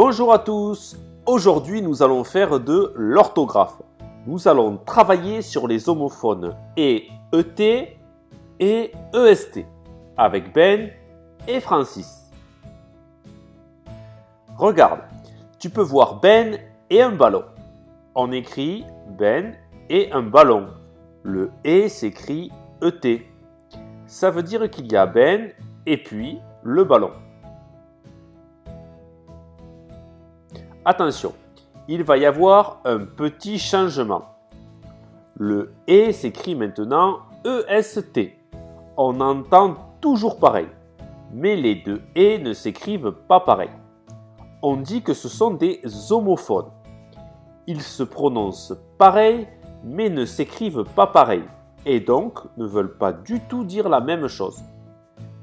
Bonjour à tous, aujourd'hui nous allons faire de l'orthographe. Nous allons travailler sur les homophones ET et EST avec Ben et Francis. Regarde, tu peux voir Ben et un ballon. On écrit Ben et un ballon. Le E s'écrit ET. Ça veut dire qu'il y a Ben et puis le ballon. Attention, il va y avoir un petit changement. Le E s'écrit maintenant EST. On entend toujours pareil, mais les deux E ne s'écrivent pas pareil. On dit que ce sont des homophones. Ils se prononcent pareil, mais ne s'écrivent pas pareil, et donc ne veulent pas du tout dire la même chose.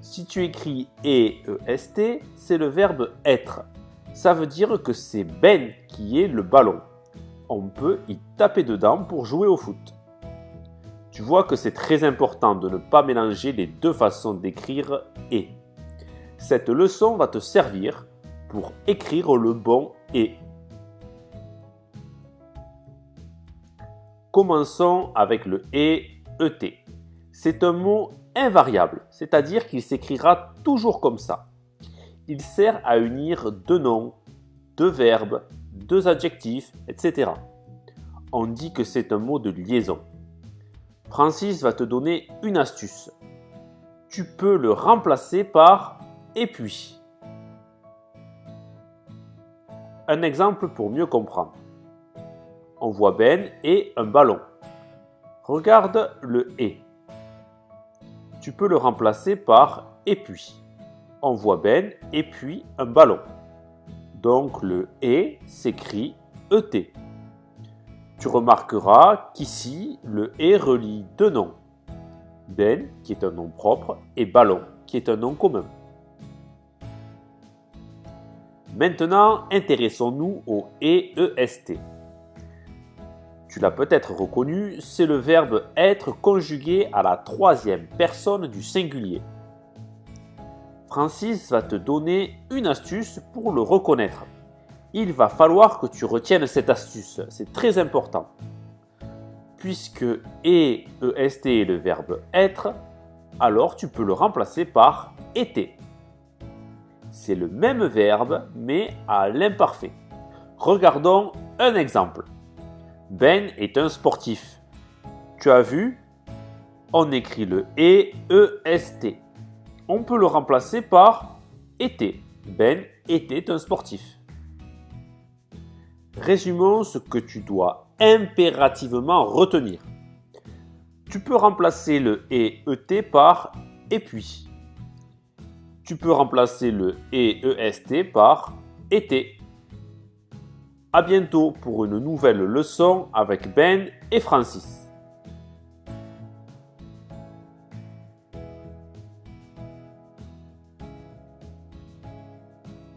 Si tu écris EST, c'est le verbe être. Ça veut dire que c'est Ben qui est le ballon. On peut y taper dedans pour jouer au foot. Tu vois que c'est très important de ne pas mélanger les deux façons d'écrire « et ». Cette leçon va te servir pour écrire le bon « et ». Commençons avec le « et » ET. C'est un mot invariable, c'est-à-dire qu'il s'écrira toujours comme ça. Il sert à unir deux noms, deux verbes, deux adjectifs, etc. On dit que c'est un mot de liaison. Francis va te donner une astuce. Tu peux le remplacer par « et puis ». Un exemple pour mieux comprendre. On voit Ben et un ballon. Regarde le « et ». Tu peux le remplacer par « et puis ». On voit Ben et puis un ballon. Donc le « et » s'écrit « ET ». Tu remarqueras qu'ici, le « et » relie deux noms. Ben, qui est un nom propre, et ballon, qui est un nom commun. Maintenant, intéressons-nous au « et EST ». Tu l'as peut-être reconnu, c'est le verbe « être » conjugué à la troisième personne du singulier. Francis va te donner une astuce pour le reconnaître. Il va falloir que tu retiennes cette astuce, c'est très important. Puisque EST est le verbe être, alors tu peux le remplacer par était. C'est le même verbe, mais à l'imparfait. Regardons un exemple. Ben est un sportif. Tu as vu? On écrit le EST. On peut le remplacer par était. Ben était un sportif. Résumons ce que tu dois impérativement retenir. Tu peux remplacer le ET par et puis. Tu peux remplacer le EST par était. À bientôt pour une nouvelle leçon avec Ben et Francis.